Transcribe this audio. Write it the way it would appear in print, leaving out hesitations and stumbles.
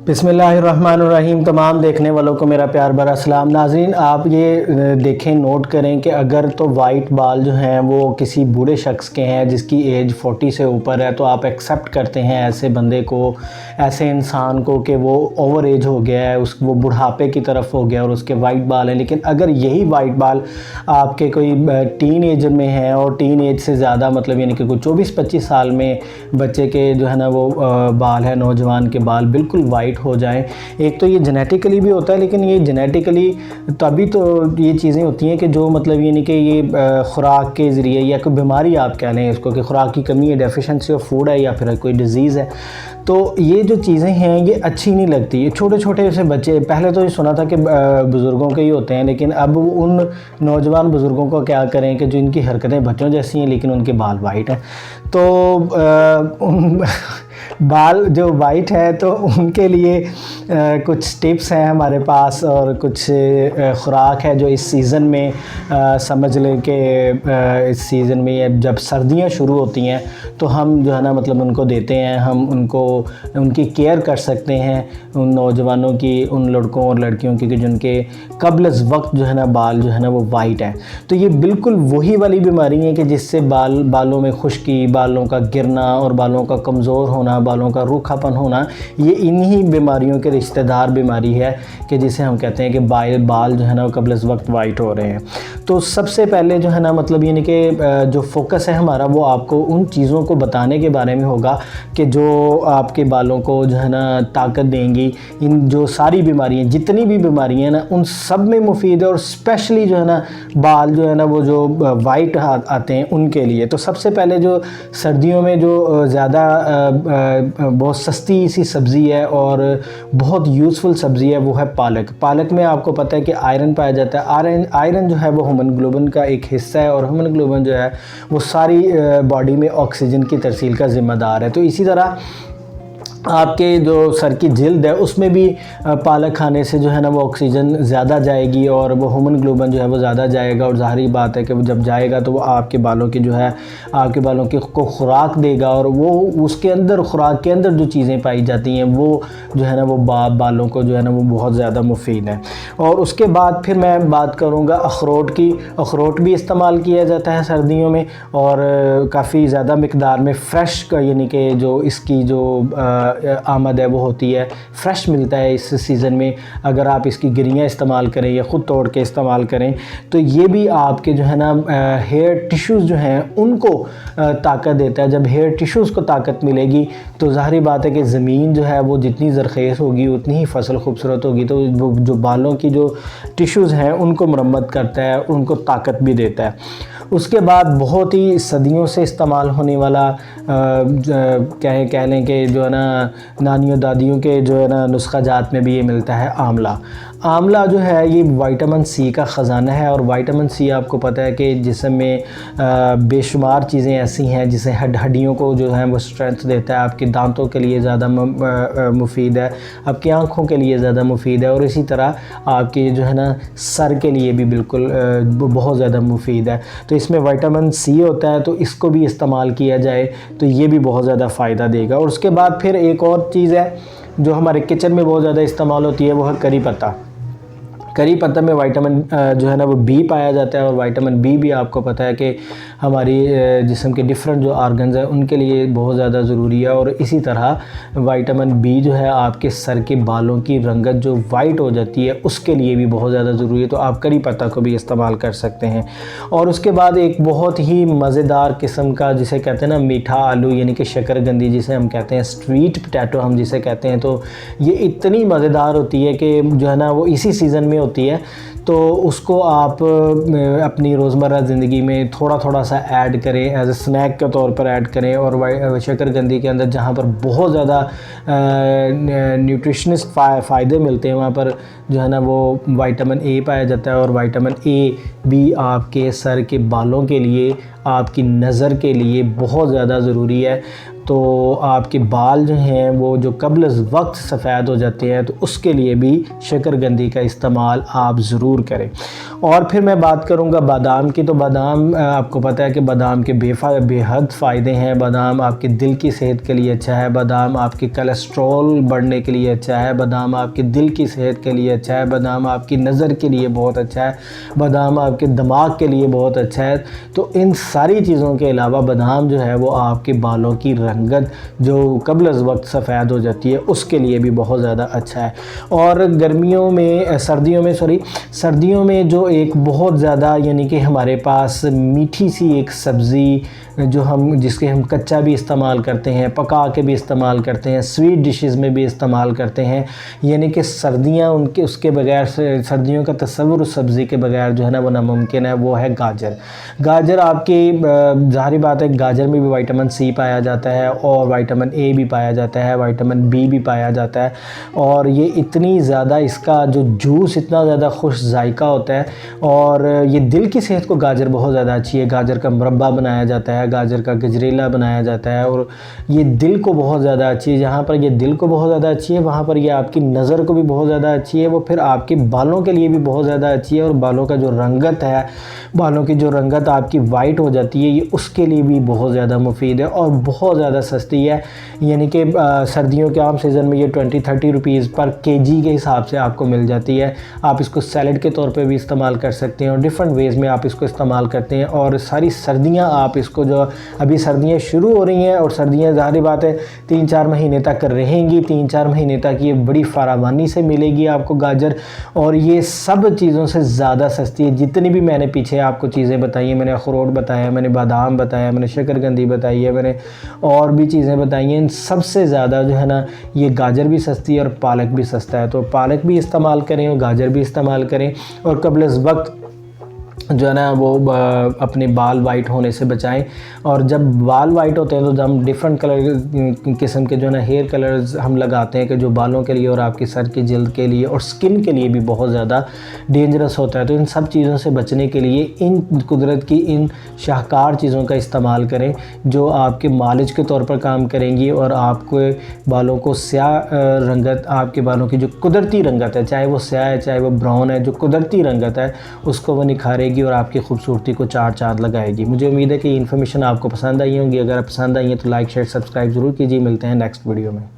बिस्मिल्लाहिर्रहमानिर्रहीम। तमाम देखने वालों को मेरा प्यार भरा सलाम। नाज़रीन, आप ये देखें, नोट करें कि अगर तो वाइट बाल जो हैं वो किसी बूढ़े शख्स के हैं जिसकी एज 40 से ऊपर है, तो आप एक्सेप्ट करते हैं ऐसे बंदे को, ऐसे इंसान को कि वो ओवर एज हो गया है, वो बुढ़ापे की तरफ हो गया और उसके वाइट बाल हैं। लेकिन अगर यही वाइट बाल आपके कोई टीन एज में हैं और टीन एज से ज़्यादा, मतलब यानी कि कोई 24-25 साल में बच्चे के जो है ना वो बाल है, नौजवान के बाल बिल्कुल वाइट हो जाए, एक तो ये जेनेटिकली भी होता है, लेकिन ये जेनेटिकली तभी तो ये चीज़ें होती हैं कि जो मतलब ये नहीं कि ये ख़ुराक के ज़रिए या कोई बीमारी आप कह लें इसको कि ख़ुराक की कमी है, डेफिशिएंसी ऑफ फूड है या फिर कोई डिज़ीज़ है। तो ये जो चीज़ें हैं ये अच्छी नहीं लगती। ये छोटे छोटे से बच्चे, पहले तो ये सुना था कि बुज़ुर्गों के ही होते हैं, लेकिन अब उन नौजवान बुज़ुर्गों को क्या करें कि जो इनकी हरकतें बच्चों जैसी हैं लेकिन उनके बाल वाइट हैं। तो बाल जो वाइट है तो उनके लिए कुछ टिप्स हैं हमारे पास और कुछ ख़ुराक है जो इस सीज़न में समझ लें कि इस सीज़न में जब सर्दियां शुरू होती हैं तो हम जो है ना मतलब उनको देते हैं, हम उनकी केयर कर सकते हैं, उन नौजवानों की, उन लड़कों और लड़कियों की जिनके कब्ल वक्त जो है ना बाल जो है ना वो वाइट है। तो ये बिल्कुल वही वाली बीमारी है कि जिससे बालों में खुश्की, बालों का गिरना और बालों का कमज़ोर होना, बालों का रूखापन होना, ये इन्हीं बीमारियों के रिश्तेदार बीमारी है कि जिसे हम कहते हैं कि बाल जो है ना वो कब्ल वक्त वाइट हो रहे हैं। तो सबसे पहले जो है ना मतलब यानी कि जो फोकस है हमारा वो आपको उन चीज़ों को बताने के बारे में होगा कि जो आपके बालों को जो है ना ताकत देंगी। इन जो सारी बीमारियाँ, जितनी भी बीमारियाँ ना, उन सब में मुफीद है और स्पेशली जो है ना बाल जो है ना वो जो वाइट आते हैं उनके लिए। तो सबसे पहले जो सर्दियों में जो ज़्यादा बहुत सस्ती सी सब्ज़ी है और बहुत यूज़फुल सब्ज़ी है वो है पालक। पालक में आपको पता है कि आयरन पाया जाता है। आयरन जो है वो हीमोग्लोबिन का एक हिस्सा है और हीमोग्लोबिन जो है वो सारी बॉडी में ऑक्सीजन की तरसील का ज़िम्मेदार है। तो इसी तरह आपके जो सर की जिल्द है उसमें भी पालक खाने से जो है ना वो ऑक्सीजन ज़्यादा जाएगी और वो हीमोग्लोबिन जो है वो ज़्यादा जाएगा और ज़ाहिर बात है कि वो जब जाएगा तो वो आपके बालों की जो है आपके बालों की को खुराक देगा और वो उसके अंदर, खुराक के अंदर जो चीज़ें पाई जाती हैं वो जो है ना वो बालों को जो है ना वो बहुत ज़्यादा मुफीद है। और उसके बाद फिर मैं बात करूँगा अखरोट की। अखरोट भी इस्तेमाल किया जाता है सर्दियों में और काफ़ी ज़्यादा मिकदार में फ्रेश का, यानी कि जो इसकी जो आमद है वो होती है, फ्रेश मिलता है इस सीज़न में। अगर आप इसकी गिरियाँ इस्तेमाल करें या ख़ुद तोड़ के इस्तेमाल करें तो ये भी आपके जो है ना हेयर टिश्यूज़ जो हैं उनको ताकत देता है। जब हेयर टिश्यूज़ को ताकत मिलेगी तो ज़ाहिर बात है कि ज़मीन जो है वो जितनी ज़रख़ेज़ होगी उतनी ही फसल खूबसूरत होगी। तो वो जो बालों की जो टिश्यूज़ हैं उनको मरम्मत करता है, उनको ताकत भी देता है। उसके बाद बहुत ही सदियों से इस्तेमाल होने वाला कह लें कि जो है ना नानियों दादियों के जो है ना नुस्खा जात में भी ये मिलता है आंवला। आंवला जो है ये विटामिन सी का ख़जाना है और विटामिन सी आपको पता है कि जिस्म में बेशुमार चीज़ें ऐसी हैं जिसे हड्डियों को जो है वो स्ट्रेंथ देता है, आपके दांतों के लिए ज़्यादा मुफीद है, आपकी आँखों के लिए ज़्यादा मुफीद है और इसी तरह आपके जो है ना सर के लिए भी बिल्कुल बहुत ज़्यादा मुफीद है। तो इसमें विटामिन सी होता है, तो इसको भी इस्तेमाल किया जाए तो ये भी बहुत ज़्यादा फ़ायदा देगा। और उसके बाद फिर एक और चीज़ है जो हमारे किचन में बहुत ज़्यादा इस्तेमाल होती है, वो है करी पत्ता। करी पत्ता में विटामिन जो है ना वो बी पाया जाता है और विटामिन बी भी आपको पता है कि हमारी जिस्म के डिफरेंट जो आर्गन्स हैं उनके लिए बहुत ज़्यादा ज़रूरी है। और इसी तरह विटामिन बी जो है आपके सर के बालों की रंगत जो वाइट हो जाती है उसके लिए भी बहुत ज़्यादा ज़रूरी है। तो आप करी पत्ता को भी इस्तेमाल कर सकते हैं। और उसके बाद एक बहुत ही मज़ेदार किस्म का जिसे कहते हैं ना मीठा आलू, यानी कि शकरकंदी जिसे हम कहते हैं, स्वीट पोटैटो हम जिसे कहते हैं, तो ये इतनी मज़ेदार होती है कि जो है ना वो इसी सीज़न में होती है। तो उसको आप अपनी रोज़मर्रा ज़िंदगी में थोड़ा थोड़ा सा ऐड करें, एज ए स्नैक के तौर पर ऐड करें। और शकरकंदी के अंदर जहाँ पर बहुत ज़्यादा न्यूट्रिशनिस्ट फ़ायदे मिलते हैं वहाँ पर जो है ना वो विटामिन ए पाया जाता है और विटामिन ए भी आपके सर के बालों के लिए, आपकी नज़र के लिए बहुत ज़्यादा ज़रूरी है। तो आपके बाल जो हैं वो जो कब्ल वक्त सफ़ेद हो जाते हैं, तो उसके लिए भी शकरकंदी का इस्तेमाल आप ज़रूर करें। और फिर मैं बात करूंगा बादाम की। तो बादाम आपको पता है कि बादाम के बेहद फ़ायदे हैं। बादाम आपके दिल की सेहत के लिए अच्छा है, बादाम आपके कोलेस्ट्रॉल बढ़ने के लिए अच्छा है, बादाम आपके दिल की सेहत के लिए अच्छा है, बादाम आपकी नज़र के लिए बहुत अच्छा है, बादाम आपके दिमाग के लिए बहुत अच्छा है। तो इन सारी चीज़ों के अलावा बादाम जो है वो आपके बालों की रंगत जो कब्ल वक्त सफ़ेद हो जाती है उसके लिए भी बहुत ज़्यादा अच्छा है। और सर्दियों में जो एक बहुत ज़्यादा यानी कि हमारे पास मीठी सी एक सब्ज़ी जिसके हम कच्चा भी इस्तेमाल करते हैं, पका के भी इस्तेमाल करते हैं, स्वीट डिशेस में भी इस्तेमाल करते हैं, यानी कि उसके बगैर सर्दियों का तस्वुर उस सब्ज़ी के बगैर जो है ना वो नामुमकिन है, वो है गाजर। गाजर आपकी ज़ाहिर बात है गाजर में भी विटामिन सी पाया जाता है और विटामिन ए भी पाया जाता है, विटामिन बी भी पाया जाता है। और ये इतनी ज़्यादा इसका जो जूस इतना ज़्यादा खुश जायका होता है और ये दिल की सेहत को गाजर बहुत ज़्यादा अच्छी है। गाजर का मुरब्बा बनाया जाता है, गाजर का गजरेला बनाया जाता है और ये दिल को बहुत ज़्यादा अच्छी है। जहाँ पर ये दिल को बहुत ज़्यादा अच्छी है वहाँ पर ये आपकी नज़र को भी बहुत ज़्यादा अच्छी है, वो फिर आपके बालों के लिए भी बहुत ज़्यादा अच्छी है। और बालों का जो रंगत है, बालों की जो रंगत आपकी वाइट हो जाती है, ये उसके लिए भी बहुत ज़्यादा मुफीद है और बहुत ज़्यादा सस्ती है। यानी कि सर्दियों के आम सीज़न में ये 20-30 रुपीज़ पर केजी के हिसाब से आपको मिल जाती है। आप इसको सैलड के तौर पे भी इस्तेमाल कर सकते हैं और डिफरेंट वेज़ में आप इसको इस्तेमाल करते हैं। और सारी सर्दियां आप इसको जो अभी सर्दियां शुरू हो रही हैं और सर्दियां ज़ाहिर बात है 3-4 महीने तक रहेंगी, 3-4 महीने तक ये बड़ी फरावानी से मिलेगी आपको गाजर। और ये सब चीज़ों से ज़्यादा सस्ती है। जितनी भी मैंने पीछे आपको चीज़ें बताई हैं, मैंने अखरोट बताया, मैंने बादाम बताया, मैंने शकरकंदी बताई है, मैंने और भी चीज़ें बताई हैं, इन सबसे ज़्यादा जो है ना ये गाजर भी सस्ती है और पालक भी सस्ता है। तो पालक भी इस्तेमाल करें और गाजर भी इस्तेमाल करें और कब्ल वक्त जो है ना वो अपने बाल वाइट होने से बचाएं। और जब बाल वाइट होते हैं तो हम डिफरेंट कलर किस्म के जो है ना हेयर कलर्स हम लगाते हैं कि जो बालों के लिए और आपकी सर की जल्द के लिए और स्किन के लिए भी बहुत ज़्यादा डेंजरस होता है। तो इन सब चीज़ों से बचने के लिए इन कुदरत की इन शाहकार चीज़ों का इस्तेमाल करें जो आपके मालिश के तौर पर काम करेंगी और आपके बालों को स्याह रंगत, आपके बालों की जो कुदरती रंगत है, चाहे वो स्याह है चाहे वो ब्राउन है, जो कुदरती रंगत है उसको वो निखारेगी और आपकी खूबसूरती को चार चांद लगाएगी। मुझे उम्मीद है कि इन्फॉर्मेशन आपको पसंद आई होंगी। अगर पसंद आई है तो लाइक शेयर सब्सक्राइब ज़रूर कीजिए। मिलते हैं नेक्स्ट वीडियो में।